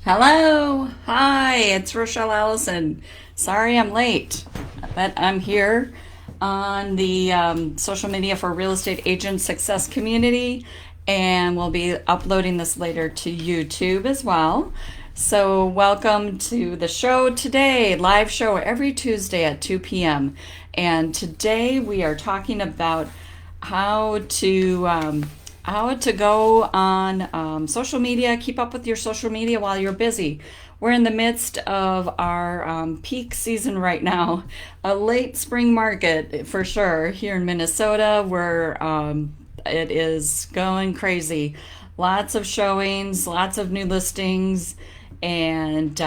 Hello. Hi, it's Rochelle Allison. Sorry I'm late, but I'm here on the social media for real estate agent success community, and we'll be uploading this later to YouTube as well. So, welcome to the show today, live show every Tuesday at 2 p.m. And today we are talking about how to go on social media, keep up with your social media while you're busy. We're in the midst of our peak season right now, a late spring market for sure here in Minnesota, where it is going crazy. Lots of showings, lots of new listings, and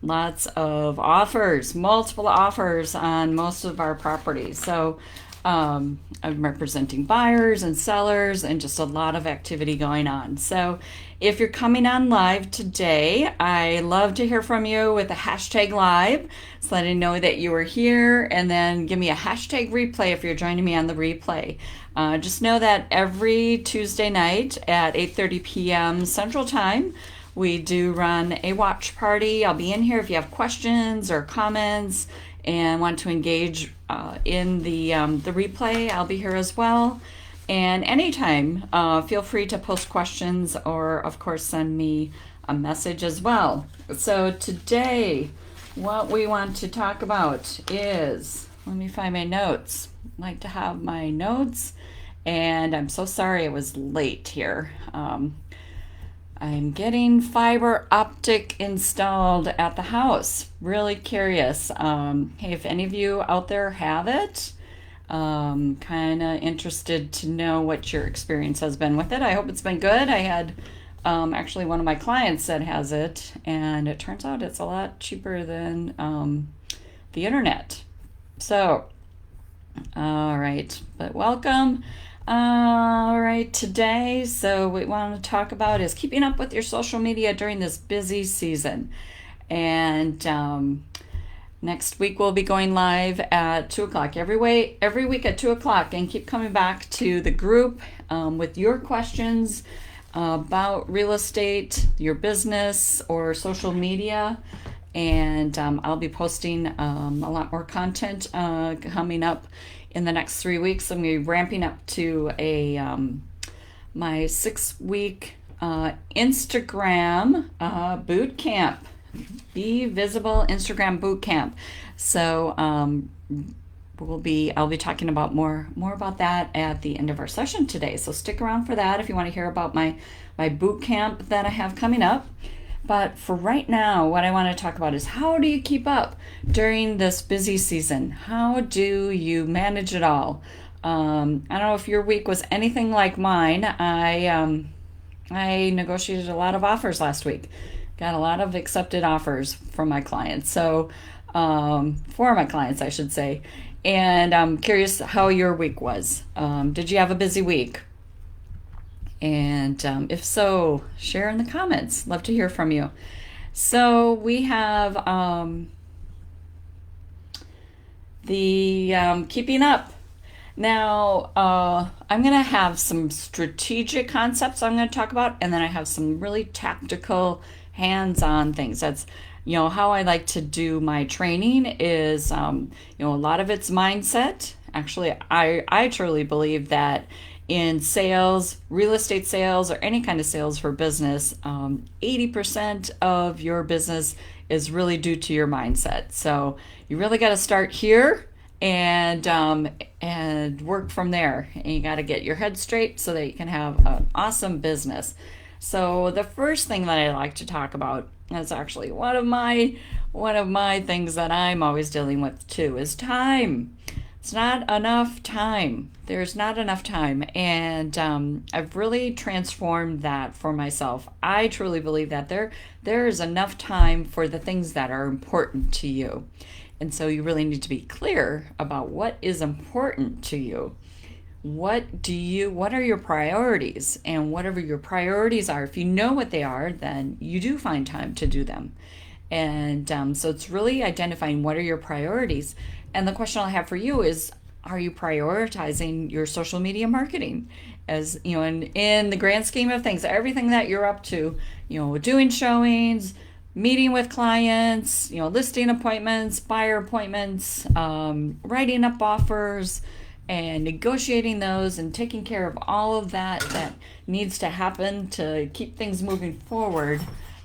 lots of offers, multiple offers on most of our properties. So I'm representing buyers and sellers and just a lot of activity going on. So if you're coming on live today, I love to hear from you with a hashtag live. So let me know that you were here, and then give me a hashtag replay if you're joining me on the replay. Just know that every Tuesday night at 8:30 p.m. Central Time, we do run a watch party. I'll be in here if you have questions or comments and want to engage in the replay. I'll be here as well. And anytime, feel free to post questions or, of course, send me a message as well. So today, what we want to talk about is, let me find my notes. I like to have my notes, and I'm so sorry I was late here. I'm getting fiber optic installed at the house. Really curious. Hey, if any of you out there have it, kind of interested to know what your experience has been with it. I hope it's been good. I had actually one of my clients that has it, and it turns out it's a lot cheaper than the internet. So, all right, but welcome. All right, today, so what we want to talk about is keeping up with your social media during this busy season. And next week we'll be going live at 2 o'clock every week at 2 o'clock, and keep coming back to the group with your questions about real estate, your business, or social media. And I'll be posting a lot more content coming up in the next 3 weeks. I'm going to be ramping up to my 6-week Instagram boot camp, Be Visible Instagram boot camp. So I'll be talking about more about that at the end of our session today. So stick around for that if you want to hear about my boot camp that I have coming up. But for right now, what I want to talk about is, how do you keep up during this busy season? How do you manage it all? I don't know if your week was anything like mine. I negotiated a lot of offers last week. Got a lot of accepted offers from my clients. So for my clients, I should say. And I'm curious how your week was. Did you have a busy week? And if so, share in the comments. Love to hear from you. So we have the keeping up. Now, I'm going to have some strategic concepts I'm going to talk about, and then I have some really tactical, hands-on things. That's, how I like to do my training is, a lot of it's mindset. Actually, I truly believe that in sales, real estate sales, or any kind of sales for business, 80% of your business is really due to your mindset. So you really got to start here and work from there. And you got to get your head straight so that you can have an awesome business. So the first thing that I like to talk about is actually one of my things that I'm always dealing with too, is time. It's not enough time. There's not enough time. And I've really transformed that for myself. I truly believe that there is enough time for the things that are important to you. And so you really need to be clear about what is important to you. What are your priorities? And whatever your priorities are, if you know what they are, then you do find time to do them. And so it's really identifying what are your priorities. And the question I'll have for you is, are you prioritizing your social media marketing? As you know, in the grand scheme of things, everything that you're up to, doing showings, meeting with clients, listing appointments, buyer appointments, writing up offers, and negotiating those and taking care of all of that needs to happen to keep things moving forward.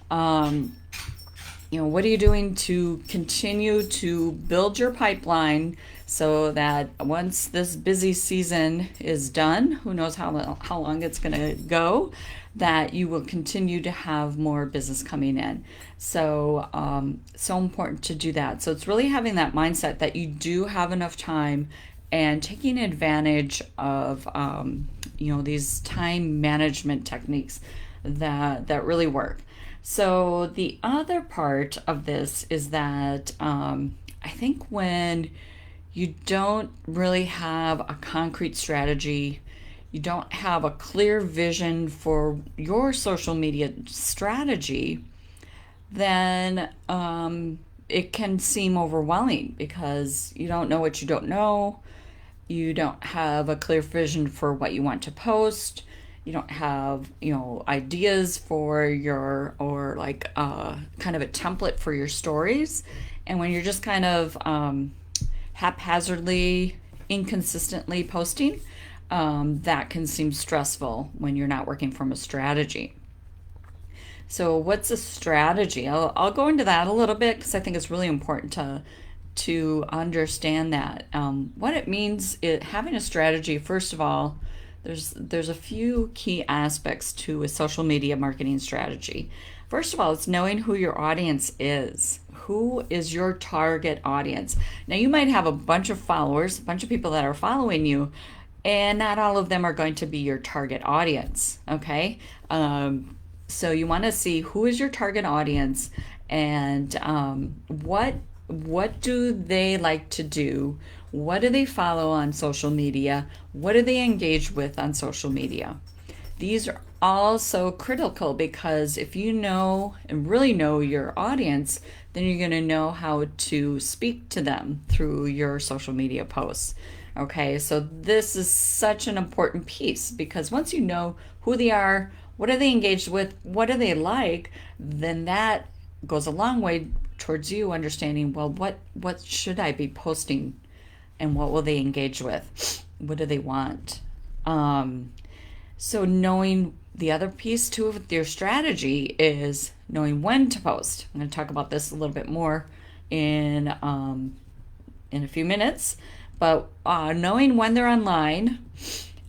What are you doing to continue to build your pipeline so that once this busy season is done, who knows how long it's going to go, that you will continue to have more business coming in. So, so important to do that. So it's really having that mindset that you do have enough time and taking advantage of, these time management techniques that really work. So the other part of this is that I think when you don't really have a concrete strategy, you don't have a clear vision for your social media strategy, then it can seem overwhelming because you don't know what you don't know. You don't have a clear vision for what you want to post. You don't have, ideas for your, or like kind of a template for your stories. And when you're just kind of haphazardly, inconsistently posting, that can seem stressful when you're not working from a strategy. So what's a strategy? I'll go into that a little bit because I think it's really important to understand that. What it means, having a strategy, first of all, there's a few key aspects to a social media marketing strategy. First of all, it's knowing who your audience is. Who is your target audience? Now, you might have a bunch of followers, a bunch of people that are following you, and not all of them are going to be your target audience, okay? So you want to see who is your target audience and what do they like to do? What do they follow on social media? What do they engage with on social media? These are all so critical because if you know and really know your audience, then you're going to know how to speak to them through your social media posts. Okay, so this is such an important piece because once you know who they are, what are they engaged with, what do they like, then that goes a long way towards you understanding, well, what should I be posting and what will they engage with? What do they want? So knowing the other piece too of your strategy is knowing when to post. I'm going to talk about this a little bit more in a few minutes, but knowing when they're online,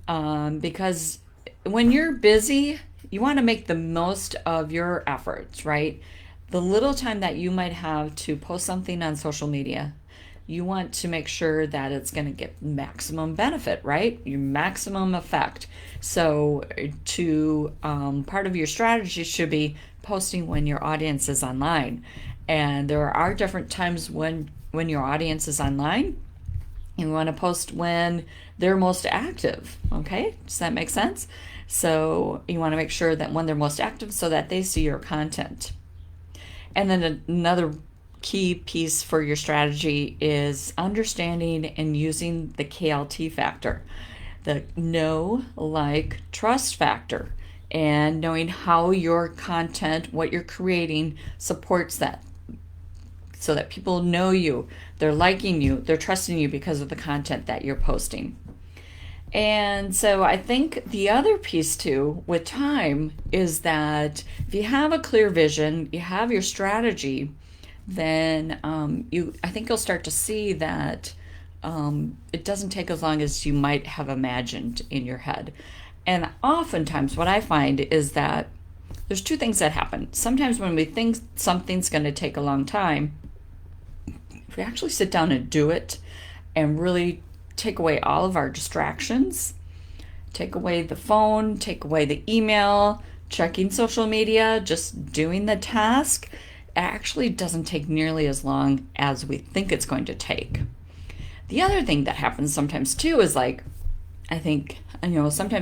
because when you're busy, you want to make the most of your efforts, right? The little time that you might have to post something on social media, you want to make sure that it's going to get maximum benefit, right? Your maximum effect. So part of your strategy should be posting when your audience is online. And there are different times when your audience is online. You want to post when they're most active, okay? Does that make sense? So you want to make sure that when they're most active so that they see your content. And then another key piece for your strategy is understanding and using the KLT factor, the know, like, trust factor, and knowing how your content, what you're creating, supports that. So that people know you, they're liking you, they're trusting you because of the content that you're posting. And so I think the other piece too with time is that if you have a clear vision, you have your strategy, then I think you'll start to see that it doesn't take as long as you might have imagined in your head. And oftentimes what I find is that there's two things that happen. Sometimes when we think something's going to take a long time, if we actually sit down and do it and really take away all of our distractions, take away the phone, take away the email, checking social media, just doing the task, it actually doesn't take nearly as long as we think it's going to take. The other thing that happens sometimes too is sometimes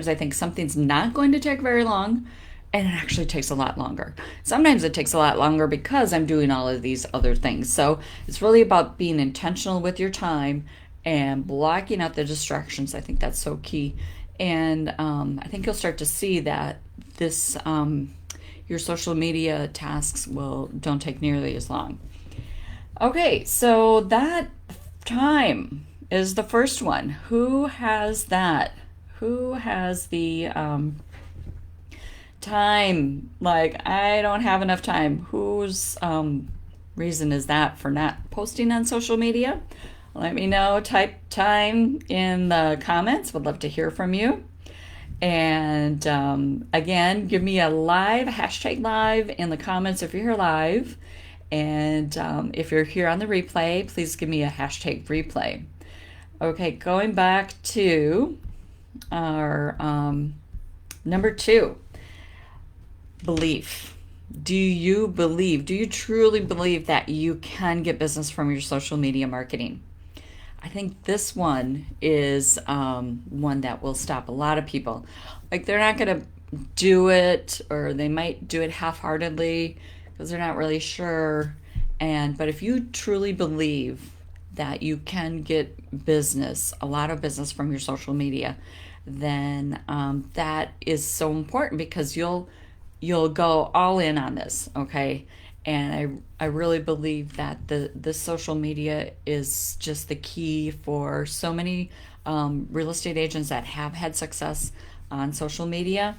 I think something's not going to take very long and it actually takes a lot longer. Sometimes it takes a lot longer because I'm doing all of these other things. So it's really about being intentional with your time and blocking out the distractions. I think that's so key. And I think you'll start to see that this your social media tasks will don't take nearly as long. Okay, so that time is the first one. Who has that? Who has the time? Like, I don't have enough time. Whose reason is that for not posting on social media? Let me know. Type time in the comments. Would love to hear from you. And again, give me a live, hashtag live in the comments if you're here live. And if you're here on the replay, please give me a hashtag replay. Okay, going back to our number 2, belief. Do you truly believe that you can get business from your social media marketing? I think this one is one that will stop a lot of people. Like, they're not going to do it, or they might do it half-heartedly because they're not really sure. But if you truly believe that you can get business, a lot of business from your social media, then that is so important, because you'll go all in on this, okay? And I really believe that the social media is just the key for so many real estate agents that have had success on social media.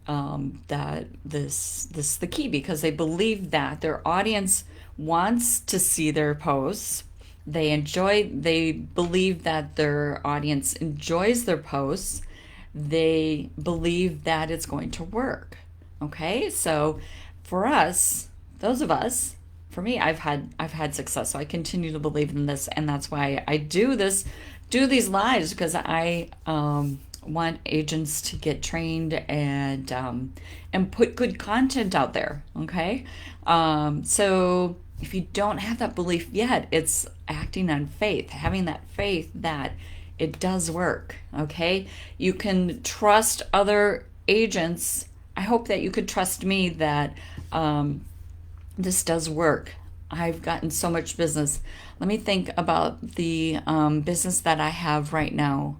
That this is the key, because they believe that their audience wants to see their posts. They believe that their audience enjoys their posts. They believe that it's going to work. Okay, so for us, those of us, for me, I've had success, so I continue to believe in this, and that's why I do these lives, because I want agents to get trained and put good content out there. Okay, so if you don't have that belief yet, it's acting on faith, having that faith that it does work. Okay, you can trust other agents. I hope that you could trust me that this does work. I've gotten so much business. Let me think about the business that I have right now.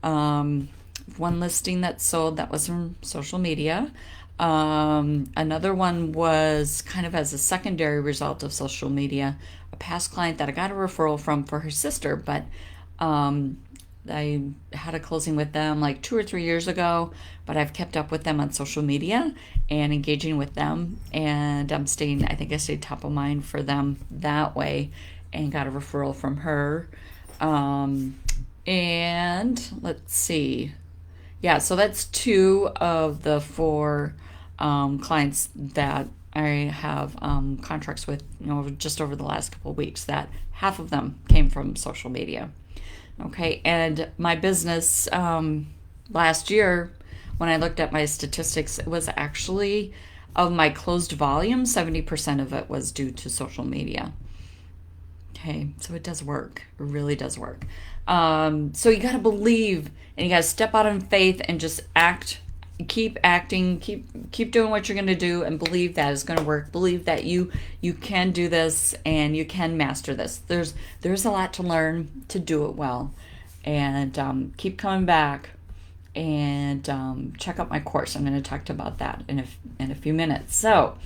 One listing that sold, that was from social media. Another one was kind of as a secondary result of social media. A past client that I got a referral from for her sister, but I had a closing with them like 2 or 3 years ago, but I've kept up with them on social media and engaging with them, and I think I stayed top of mind for them that way, and got a referral from her. And let's see. Yeah, so that's 2 of the 4 clients that I have contracts with, just over the last couple of weeks, that half of them came from social media. Okay, and my business last year, when I looked at my statistics, it was actually, of my closed volume, 70% of it was due to social media. Okay, so it does work. It really does work. So you got to believe, and you got to step out in faith and just act. Keep acting, keep doing what you're going to do, and believe that it's going to work. Believe that you can do this, and you can master this. There's a lot to learn to do it well, and keep coming back, and check out my course. I'm going to talk about that in a few minutes. So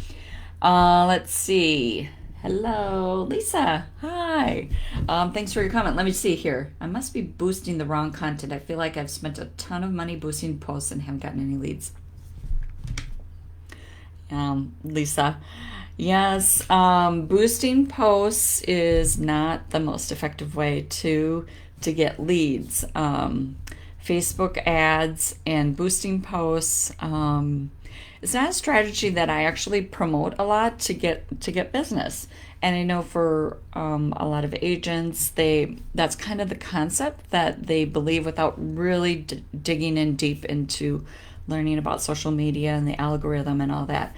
let's see. Hello, Lisa. Hi. Thanks for your comment. Let me see here. I must be boosting the wrong content. I feel like I've spent a ton of money boosting posts and haven't gotten any leads. Lisa. Yes, boosting posts is not the most effective way to get leads. Facebook ads and boosting posts. It's not a strategy that I actually promote a lot to get business. And I know for a lot of agents, that's kind of the concept that they believe, without really digging in deep into learning about social media and the algorithm and all that.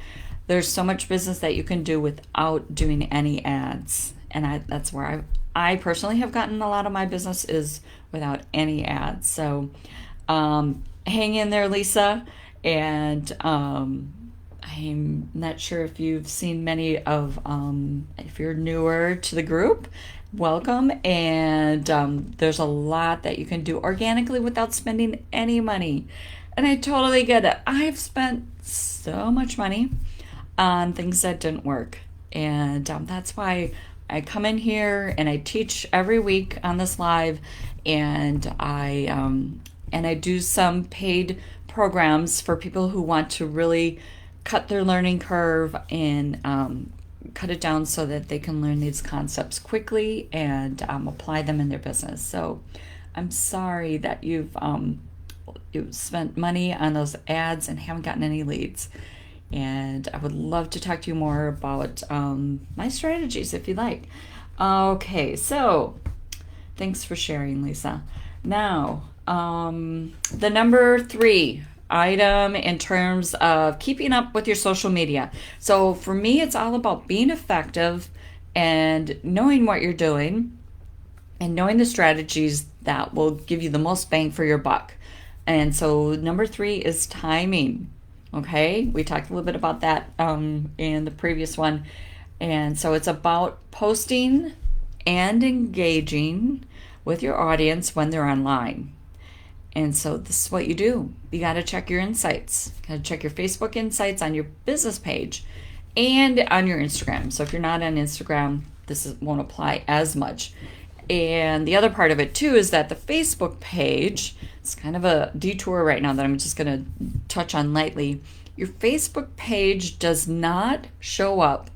There's so much business that you can do without doing any ads. And that's where I personally have gotten a lot of my business, is without any ads. So hang in there, Lisa. And I'm not sure if you've seen many of, if you're newer to the group, welcome. And there's a lot that you can do organically without spending any money. And I totally get it. I've spent so much money on things that didn't work. And that's why I come in here and I teach every week on this live, and I do some paid programs for people who want to really cut their learning curve and cut it down so that they can learn these concepts quickly and apply them in their business. So I'm sorry that you've spent money on those ads and haven't gotten any leads. And I would love to talk to you more about my strategies if you'd like. Okay, so thanks for sharing, Lisa. Now, the number 3 item in terms of keeping up with your social media. So for me, it's all about being effective and knowing what you're doing and knowing the strategies that will give you the most bang for your buck. And so number 3 is timing. Okay, we talked a little bit about that in the previous one. And so it's about posting and engaging with your audience when they're online. And so this is what you do. You got to check your insights. You got to check your Facebook insights on your business page and on your Instagram. So if you're not on Instagram, won't apply as much. And the other part of it too is that the Facebook page, it's kind of a detour right now that I'm just going to touch on lightly. Your Facebook page does not show up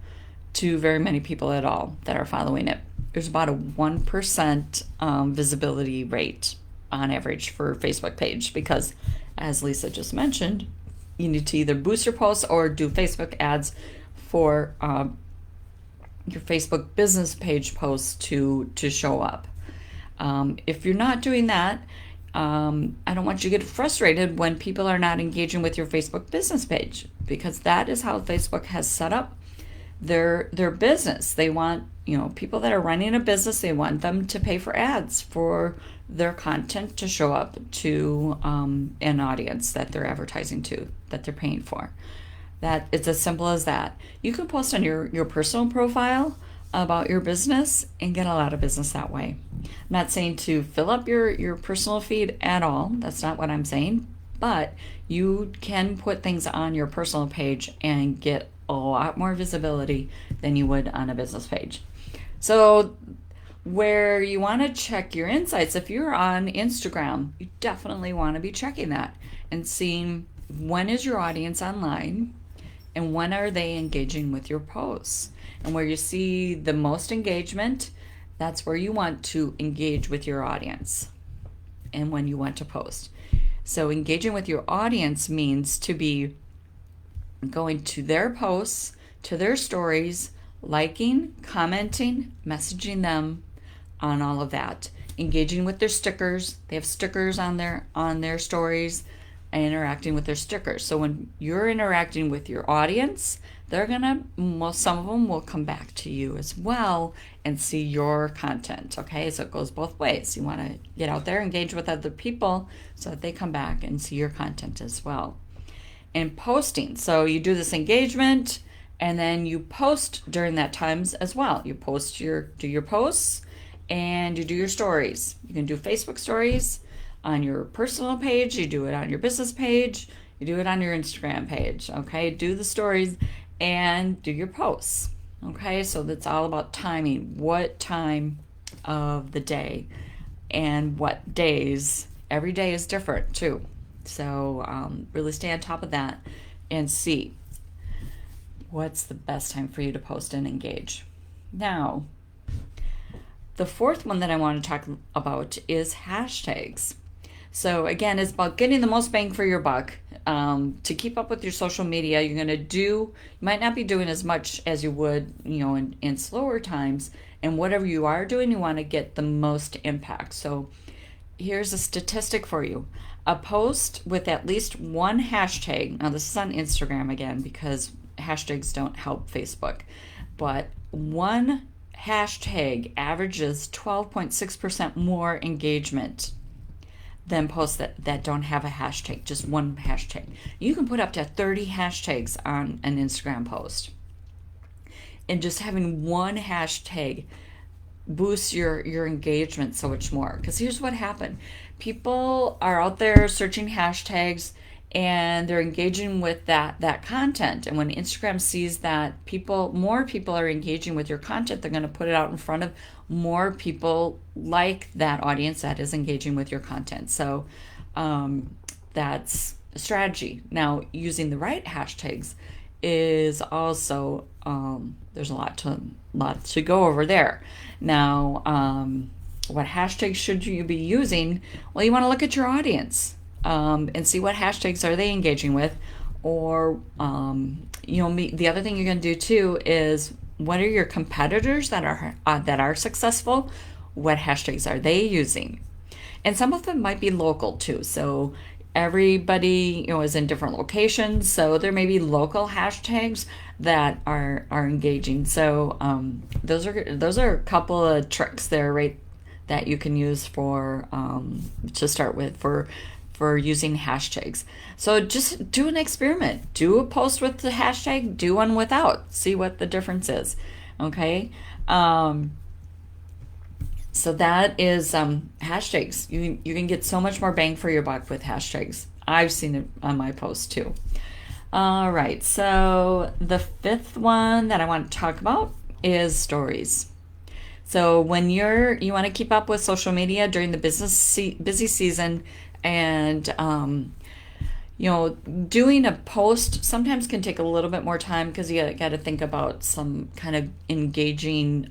to very many people at all that are following it. There's about a 1% visibility rate on average for Facebook page because, as Lisa just mentioned, you need to either boost your posts or do Facebook ads for your Facebook business page posts to show up. If you're not doing that, I don't want you to get frustrated when people are not engaging with your Facebook business page, because that is how Facebook has set up their business. They want, people that are running a business, they want them to pay for ads for their content to show up to an audience that they're advertising to, that they're paying for. That it's as simple as that. You can post on your personal profile about your business and get a lot of business that way. I'm not saying to fill up your personal feed at all. That's not what I'm saying. But you can put things on your personal page and get a lot more visibility than you would on a business page. So where you want to check your insights, if you're on Instagram, you definitely want to be checking that and seeing when is your audience online and when are they engaging with your posts. And where you see the most engagement, that's where you want to engage with your audience and when you want to post. So engaging with your audience means to be going to their posts, to their stories, liking, commenting, messaging them on all of that. Engaging with their stickers. They have stickers on their stories, and interacting with their stickers. So when you're interacting with your audience, some of them will come back to you as well and see your content. Okay, so it goes both ways. You want to get out there, engage with other people so that they come back and see your content as well. And posting, so you do this engagement and then you post during that times as well. You do your posts and you do your stories. You can do Facebook stories on your personal page, you do it on your business page, you do it on your Instagram page. Okay, do the stories and do your posts. Okay, so that's all about timing. What time of the day and what days. Every day is different too. So really stay on top of that and see what's the best time for you to post and engage. Now, the fourth one that I want to talk about is hashtags. So again, it's about getting the most bang for your buck. To keep up with your social media, you might not be doing as much as you would, in slower times. And whatever you are doing, you want to get the most impact. So here's a statistic for you. A post with at least one hashtag, now this is on Instagram again because hashtags don't help Facebook, but one hashtag averages 12.6% more engagement than posts that don't have a hashtag, just one hashtag. You can put up to 30 hashtags on an Instagram post. And just having one hashtag boosts your engagement so much more. Because here's what happened. People are out there searching hashtags and they're engaging with that content. And when Instagram sees that more people are engaging with your content, they're going to put it out in front of more people like that audience that is engaging with your content. So that's a strategy. Now, using the right hashtags is also there's a lot to go over there. Now, what hashtags should you be using? Well, you want to look at your audience and see what hashtags are they engaging with, or the other thing you're going to do too is what are your competitors that are successful? What hashtags are they using? And some of them might be local too. So everybody is in different locations, so there may be local hashtags that are engaging. So those are a couple of tricks there, right, that you can use for to start with for using hashtags. So just do an experiment. Do a post with the hashtag, do one without. See what the difference is. Okay. So that is hashtags. You can get so much more bang for your buck with hashtags. I've seen it on my posts too. All right. So the fifth one that I want to talk about is stories. So when you want to keep up with social media during the busy season, and doing a post sometimes can take a little bit more time because you got to think about some kind of engaging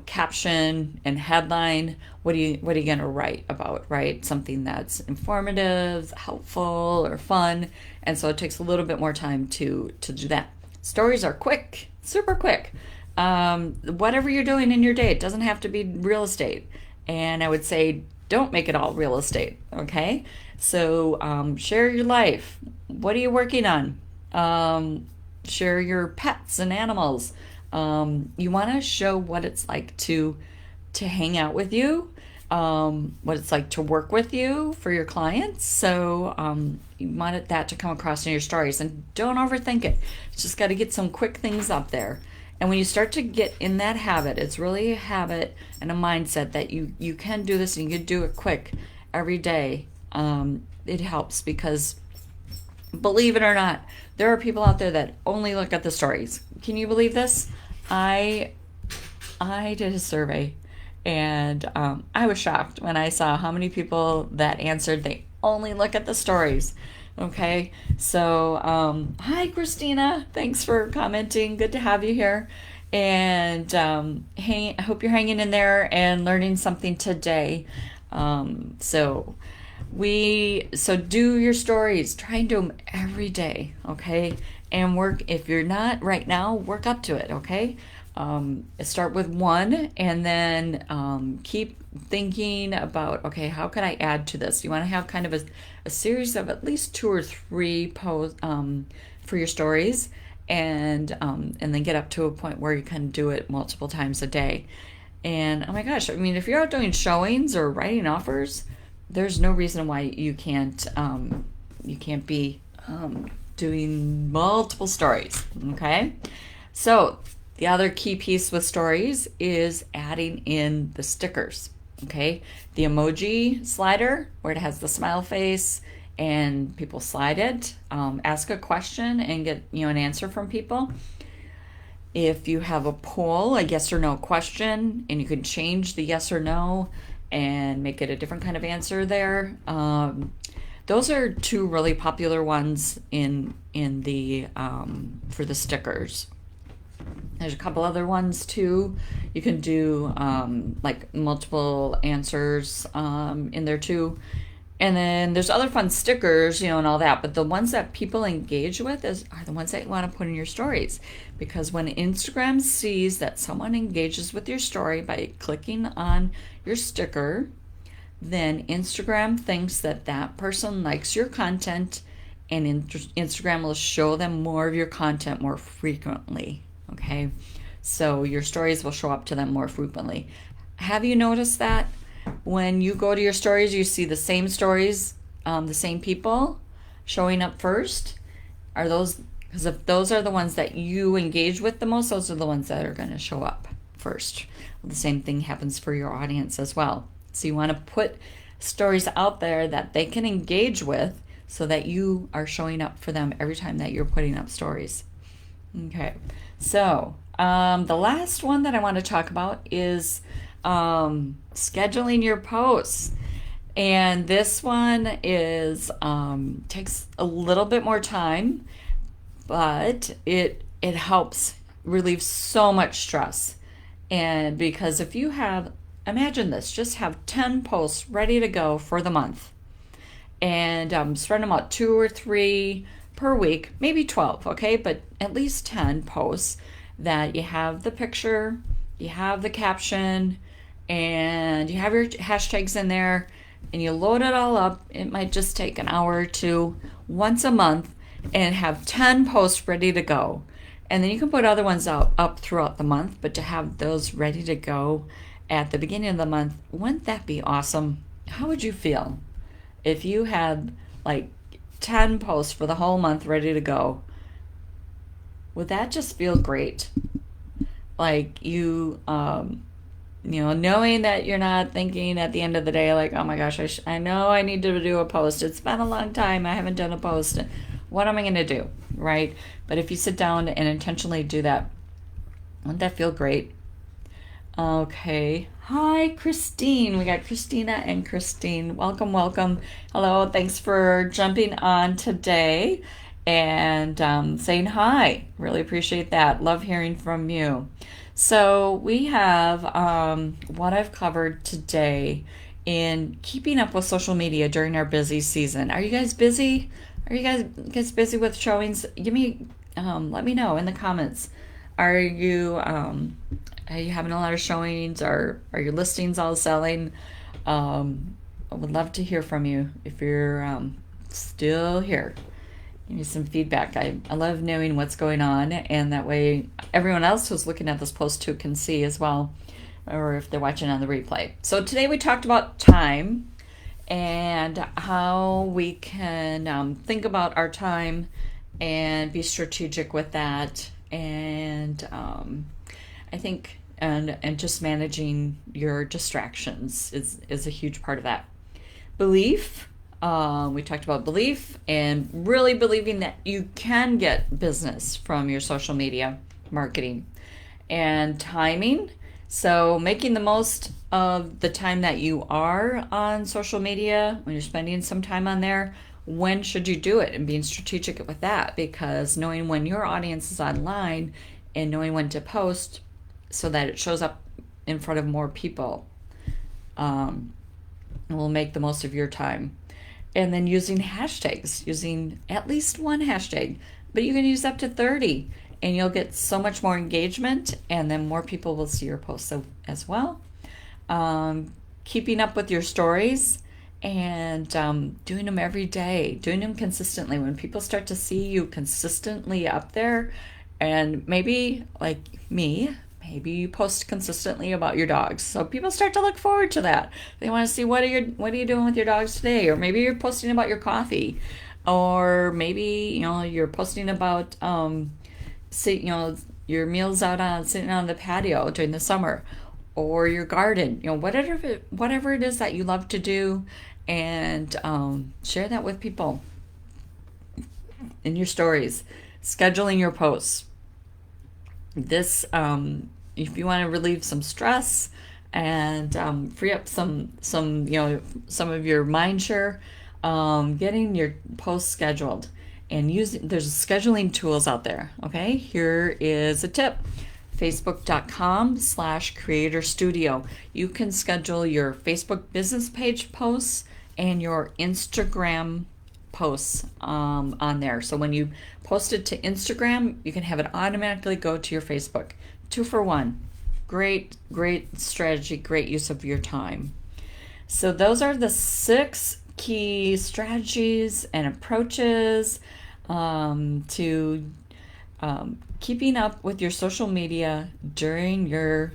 caption and headline. What are you going to write about, right? Something that's informative, helpful, or fun. And so it takes a little bit more time to do that. Stories are quick, super quick. Whatever you're doing in your day, it doesn't have to be real estate. And I would say don't make it all real estate, okay? So share your life. What are you working on? Share your pets and animals. You want to show what it's like to hang out with you, what it's like to work with you for your clients. So you want that to come across in your stories, and don't overthink it. It's just got to get some quick things up there. And when you start to get in that habit, it's really a habit and a mindset that you can do this and you can do it quick every day. It helps because, believe it or not, there are people out there that only look at the stories. Can you believe this? I did a survey, and I was shocked when I saw how many people that answered they only look at the stories. Okay, so hi Christina, thanks for commenting. Good to have you here, and I hope you're hanging in there and learning something today. So do your stories. Try and do them every day, okay? And work, if you're not right now, work up to it, okay? Start with one, and then keep thinking about, okay, how can I add to this? You want to have kind of a series of at least 2 or 3 posts for your stories, and then get up to a point where you can do it multiple times a day. And oh my gosh, I mean, if you're out doing showings or writing offers, there's no reason why you can't be doing multiple stories. Okay, so the other key piece with stories is adding in the stickers. Okay, the emoji slider where it has the smile face and people slide it, ask a question and get an answer from people. If you have a poll, a yes or no question, and you can change the yes or no and make it a different kind of answer there. Those are 2 really popular ones in the for the stickers. There's a couple other ones too. You can do like multiple answers in there too. And then there's other fun stickers, and all that. But the ones that people engage with are the ones that you want to put in your stories. Because when Instagram sees that someone engages with your story by clicking on your sticker, then Instagram thinks that person likes your content, and Instagram will show them more of your content more frequently. Okay, so your stories will show up to them more frequently. Have you noticed that when you go to your stories, you see the same stories, the same people showing up first? Are those, because if those are the ones that you engage with the most, those are the ones that are going to show up first. Well, the same thing happens for your audience as well. So you want to put stories out there that they can engage with so that you are showing up for them every time that you're putting up stories. Okay, so the last one that I want to talk about is scheduling your posts. And this one is takes a little bit more time, but it helps relieve so much stress. And because if you have, imagine this, just have 10 posts ready to go for the month, and spread them out 2 or 3 per week, maybe 12, okay? But at least 10 posts that you have the picture, you have the caption, and you have your hashtags in there, and you load it all up. It might just take an hour or two once a month, and have 10 posts ready to go. And then you can put other ones up throughout the month, but to have those ready to go at the beginning of the month, wouldn't that be awesome? How would you feel if you had like 10 posts for the whole month ready to go? Would that just feel great? Like knowing that you're not thinking at the end of the day, like, oh my gosh, I know I need to do a post. It's been a long time. I haven't done a post. What am I going to do? Right? But if you sit down and intentionally do that, wouldn't that feel great? Okay. Hi, Christine. We got Christina and Christine. Welcome, welcome. Hello. Thanks for jumping on today and saying hi. Really appreciate that. Love hearing from you. So we have what I've covered today in keeping up with social media during our busy season. Are you guys busy? Are you guys busy with showings? Let me know in the comments. Are you having a lot of showings? Are your listings all selling? I would love to hear from you if you're still here. Give me some feedback. I love knowing what's going on, and that way everyone else who's looking at this post too can see as well, or if they're watching on the replay. So today we talked about time and how we can think about our time and be strategic with that, and I think and just managing your distractions is a huge part of that. Belief. We talked about belief and really believing that you can get business from your social media marketing, and timing. So making the most of the time that you are on social media, when you're spending some time on there, when should you do it, and being strategic with that, because knowing when your audience is online and knowing when to post so that it shows up in front of more people will make the most of your time. And then using hashtags, using at least one hashtag, but you can use up to 30, and you'll get so much more engagement, and then more people will see your posts as well. Keeping up with your stories and doing them every day, doing them consistently. When people start to see you consistently up there, and maybe like me, maybe you post consistently about your dogs, so people start to look forward to that. They want to see what are you doing with your dogs today, or maybe you're posting about your coffee, or maybe you're posting about your meals out sitting on the patio during the summer, or your garden. Whatever it is that you love to do, and share that with people in your stories. Scheduling your posts. This if you want to relieve some stress and free up some of your mind share, getting your posts scheduled and there's scheduling tools out there. Okay, here is a tip. Facebook.com/creator studio. You can schedule your Facebook business page posts and your Instagram posts on there. So when you post it to Instagram, you can have it automatically go to your Facebook. 2 for 1. Great strategy, great use of your time. So those are the 6 key strategies and approaches to keeping up with your social media during your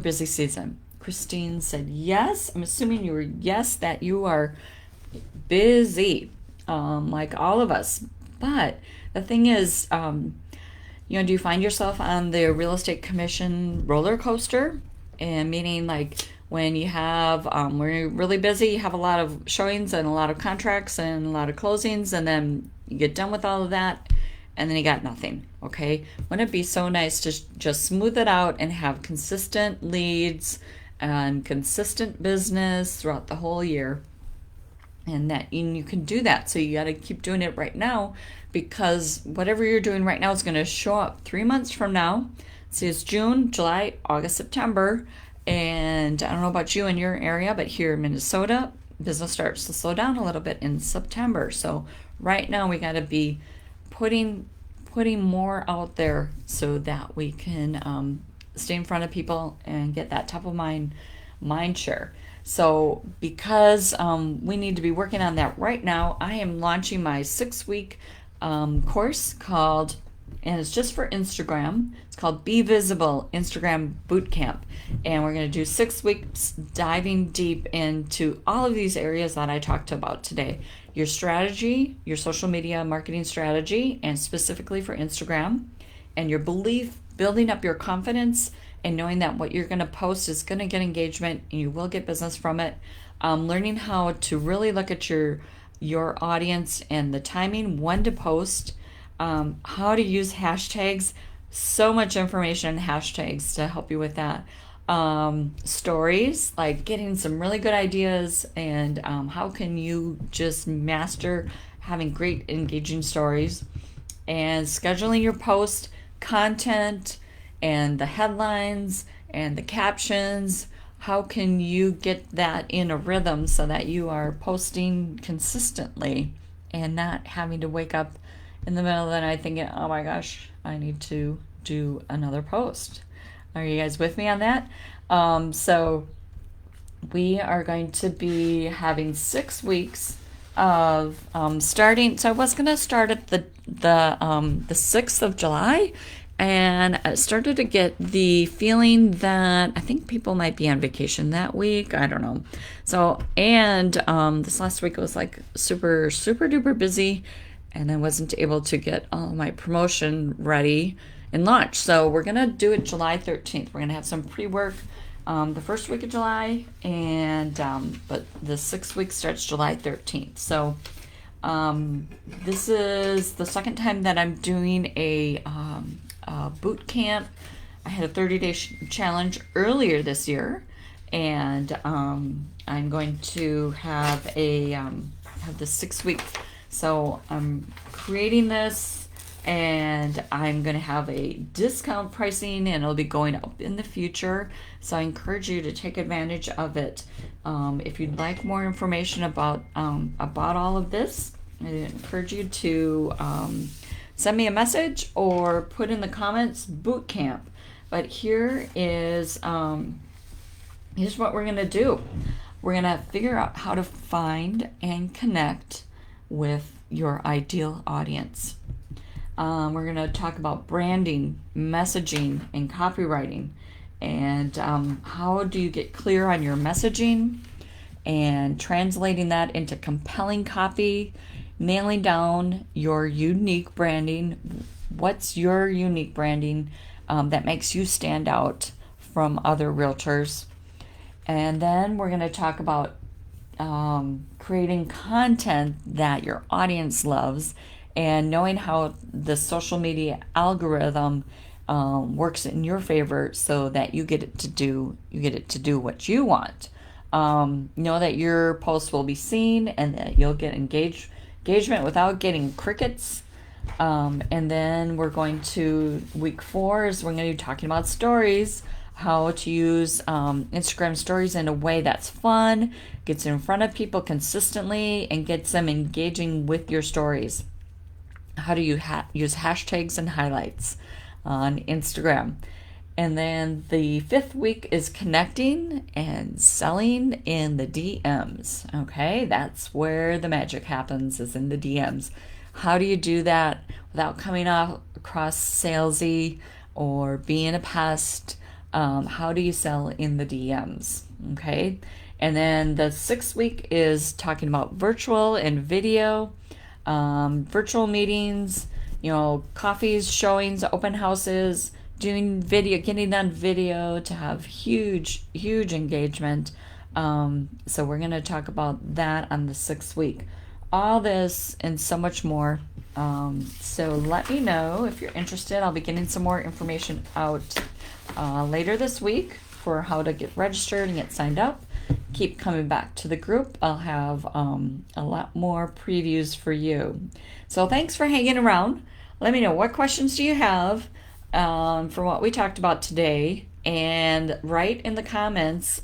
busy season. Christine said yes. I'm assuming you were yes, that you are busy, like all of us. But the thing is, do you find yourself on the real estate commission roller coaster? And meaning like when you have, when you're really busy, you have a lot of showings and a lot of contracts and a lot of closings, and then you get done with all of that, and then you got nothing. Okay, wouldn't it be so nice to just smooth it out and have consistent leads and consistent business throughout the whole year? And you can do that. So you got to keep doing it right now, because whatever you're doing right now is going to show up 3 months from now. See, it's June, July, August, September. And I don't know about you in your area, but here in Minnesota, business starts to slow down a little bit in September. So right now we got to be putting more out there so that we can stay in front of people and get that top of mind share. So because we need to be working on that right now, I am launching my 6-week course called, and it's just for Instagram. It's called Be Visible Instagram Bootcamp. And we're going to do 6 weeks diving deep into all of these areas that I talked about today. Your strategy, your social media marketing strategy, and specifically for Instagram, and your belief, building up your confidence, and knowing that what you're going to post is going to get engagement and you will get business from it. Learning how to really look at your audience and the timing, when to post, how to use hashtags. So much information on hashtags to help you with that. Stories, like getting some really good ideas, and how can you just master having great engaging stories, and scheduling your post content and the headlines and the captions. How can you get that in a rhythm so that you are posting consistently and not having to wake up in the middle of the night thinking, oh my gosh, I need to do another post? Are you guys with me on that? So we are going to be having 6 weeks of starting. So I was going to start at the 6th of July, and I started to get the feeling that I think people might be on vacation that week. I don't know. So, and this last week was like super duper busy, and I wasn't able to get all my promotion ready and launch. So we're gonna do it July 13th. We're gonna have some pre-work the first week of July, and but the 6th week starts July 13th. So this is the second time that I'm doing a boot camp. I had a 30-day challenge earlier this year, and I'm going to have have the 6 week. So I'm creating this, and I'm going to have a discount pricing, and it'll be going up in the future. So I encourage you to take advantage of it. If you'd like more information about all of this, I encourage you to send me a message or put in the comments boot camp. But here's what we're gonna do. We're gonna figure out how to find and connect with your ideal audience. We're gonna talk about branding, messaging, and copywriting, and how do you get clear on your messaging and translating that into compelling copy, nailing down your unique branding. What's your unique branding that makes you stand out from other realtors? And then we're going to talk about creating content that your audience loves, and knowing how the social media algorithm works in your favor so that you get it to do what you want. Know that your posts will be seen and that you'll get engagement without getting crickets. And then we're going to, week 4 is we're going to be talking about stories, how to use Instagram stories in a way that's fun, gets in front of people consistently, and gets them engaging with your stories. How do you use hashtags and highlights on Instagram? And then the 5th week is connecting and selling in the DMs. Okay, that's where the magic happens, is in the DMs. How do you do that without coming across salesy or being a pest? How do you sell in the DMs? Okay. And then the 6th week is talking about virtual and video, virtual meetings, coffees, showings, open houses, doing video, getting on video to have huge, huge engagement. So we're going to talk about that on the 6th week. All this and so much more. So let me know if you're interested. I'll be getting some more information out later this week for how to get registered and get signed up. Keep coming back to the group. I'll have a lot more previews for you. So thanks for hanging around. Let me know, what questions do you have for what we talked about today, and write in the comments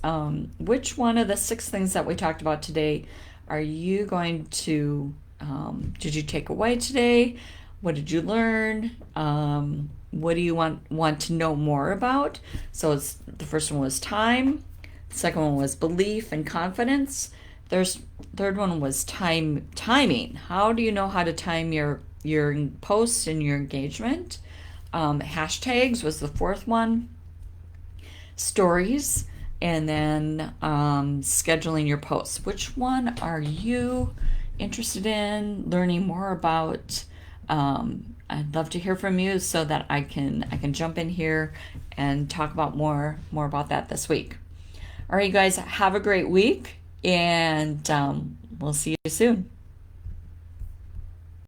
which one of the 6 things that we talked about today are you going to did you take away today? What did you learn? What do you want to know more about? So the first one was time. The second one was belief and confidence. Third one was timing. How do you know how to time your posts and your engagement? Hashtags was the 4th one. Stories, and then scheduling your posts. Which one are you interested in learning more about? I'd love to hear from you so that I can jump in here and talk about more about that this week. All right, you guys, have a great week, and we'll see you soon.